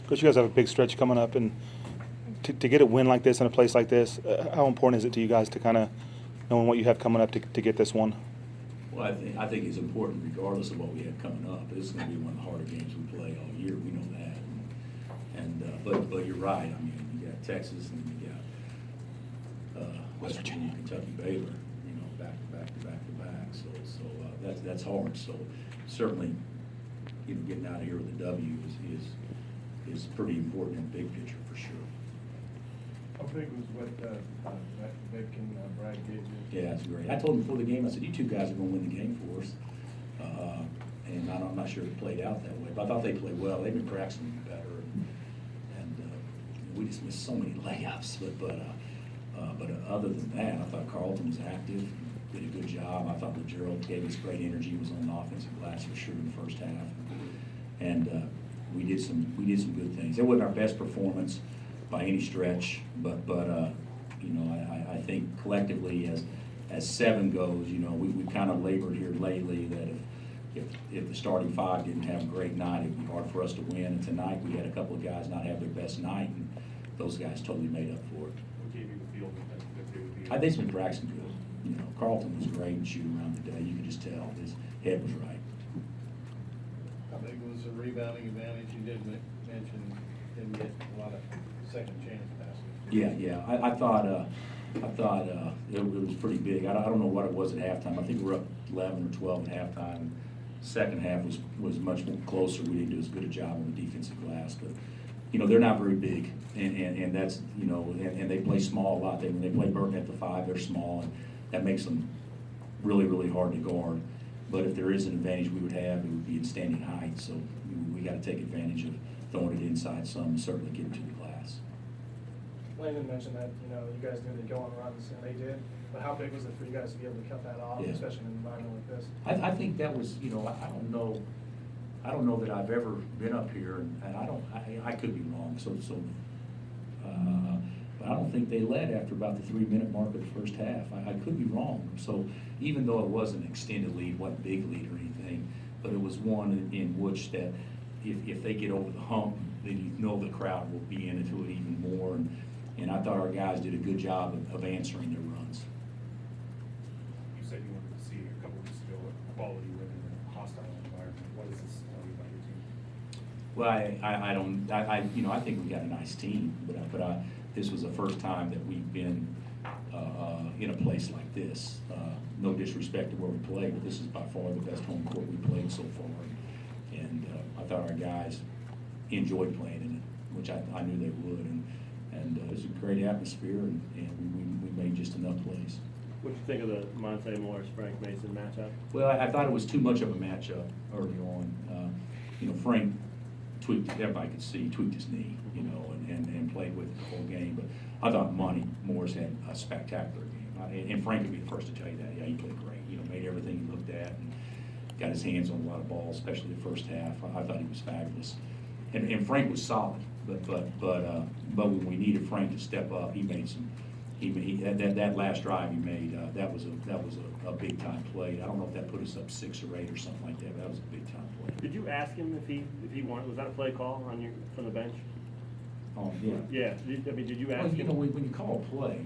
Coach, you guys have a big stretch coming up, and to get a win like this in a place like this, how important is it to you guys to kind of knowing what you have coming up to get this one? Well, I think it's important regardless of what we have coming up. This is going to be one of the harder games we play all year. We know that. But you're right. I mean, you got Texas and you got West Virginia, Kentucky, Baylor. You know, back to back to back to back. So that's hard. So certainly, you know, getting out of here with a W is pretty important in the big picture for sure. How big was what Vic and Brad gave you? Yeah, that's great. I told him before the game, I said, you two guys are going to win the game for us. And I'm not sure it played out that way, but I thought they played well. They've been practicing better. And we just missed so many layups. But other than that, I thought Carlton was active, did a good job. I thought Gerald gave us great energy, was on the offensive glass for sure in the first half. And we did some good things. It wasn't our best performance by any stretch, but you know, I think collectively as 7 goes, you know, we kind of labored here lately that if the starting 5 didn't have a great night, it'd be hard for us to win. And tonight we had a couple of guys not have their best night, and those guys totally made up for it. What gave you the feel that they would be? I think it's been practicing good. You know, Carlton was great and shooting around the day. You could just tell his head was right. How big was the rebounding advantage? You did mention didn't get a lot of second chance passes. Yeah. I thought it was pretty big. I don't know what it was at halftime. I think we were up 11 or 12 at halftime. Second half was much more closer. We didn't do as good a job on the defensive glass, but you know, they're not very big, and that's, you know, and they play small a lot. When they play Burton at the 5, they're small, and that makes them really, really hard to guard. But if there is an advantage we would have, it would be in standing height. So we got to take advantage of throwing it inside some and certainly getting to the glass. Landon mentioned that, you know, you guys knew they'd go on runs, and they did. But how big was it for you guys to be able to cut that off, Yeah. especially in an environment like this? I think that was, you know, I don't know that I've ever been up here, and I could be wrong. But I don't think they led after about the 3-minute mark of the first half. I could be wrong. So even though it wasn't an extended lead, wasn't big lead or anything, but it was one in which that if they get over the hump, then you know the crowd will be into it even more. And I thought our guys did a good job of answering their runs. You said you wanted to see a couple weeks ago a quality win in a hostile environment. What does this tell you about your team? Well, I think we got a nice team, but this was the first time that we've been in a place like this. No disrespect to where we played, but this is by far the best home court we played so far. And I thought our guys enjoyed playing in it, which I knew they would. And it was a great atmosphere, and we made just enough plays. What do you think of the Monte Morris-Frank Mason matchup? Well, I thought it was too much of a matchup early on. You know, Frank tweaked, everybody could see, tweaked his knee, you know, and played with it the whole game. But I thought Monte Morris had a spectacular game. And Frank would be the first to tell you that. Yeah, he played great. You know, made everything he looked at and got his hands on a lot of balls, especially the first half. I thought he was fabulous. And Frank was solid. But when we needed Frank to step up, he made some. That last drive he made, that was a big time play. I don't know if that put us up 6 or 8 or something like that. But that was a big time play. Did you ask him if he wanted? Was that a play call on you from the bench? Oh yeah. Yeah. Did you ask Well, you him? know, when you call a play,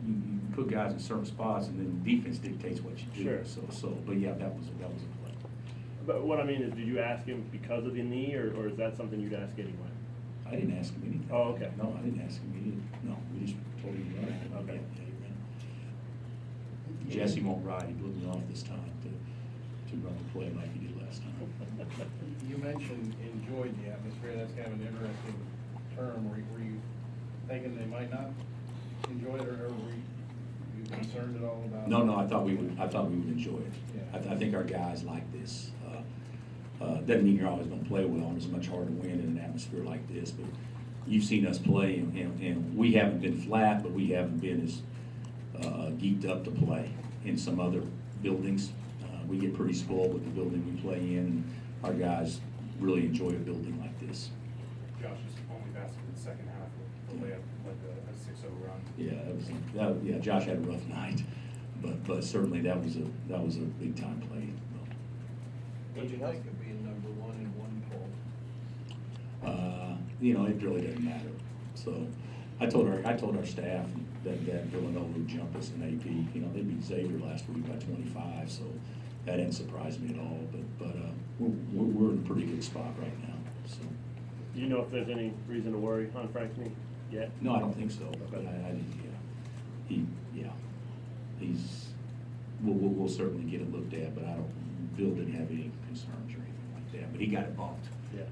you put guys in certain spots, and then defense dictates what you do. Sure. But yeah, that was a play. But what I mean is, did you ask him because of the knee, or is that something you'd ask anyway? I didn't ask him anything. Oh, okay. No, I didn't ask him anything. No, we just told him to run. Okay. Yeah, he ran. Jesse won't ride. He blew me off this time to run the play like he did last time. You mentioned enjoyed the atmosphere. That's kind of an interesting term. Were you thinking they might not enjoy it, or were you concerned at all about? No, I thought we would enjoy it. Yeah. I think our guys like this. Doesn't mean you're always going to play well, and it's much harder to win in an atmosphere like this. But you've seen us play, and we haven't been flat, but we haven't been as geeked up to play in some other buildings. We get pretty spoiled with the building we play in, and our guys really enjoy a building like this. Josh is only basket in the second half with the layup, like a 6-0 run. Yeah, Josh had a rough night, but certainly that was a big time play. Would you like to be a number 1 in one poll? you know, it really doesn't matter. So I told our staff that Villanova would jump us in AP. You know, they beat Xavier last week by 25, so that didn't surprise me at all. But we're in a pretty good spot right now. So Do you know if there's any reason to worry on Frank's knee yet? no, I don't think so. But we'll certainly get it looked at. But Bill didn't have any concerns or anything like that. But he got it bumped. Yeah.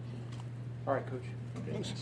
All right, Coach. Okay. Thanks.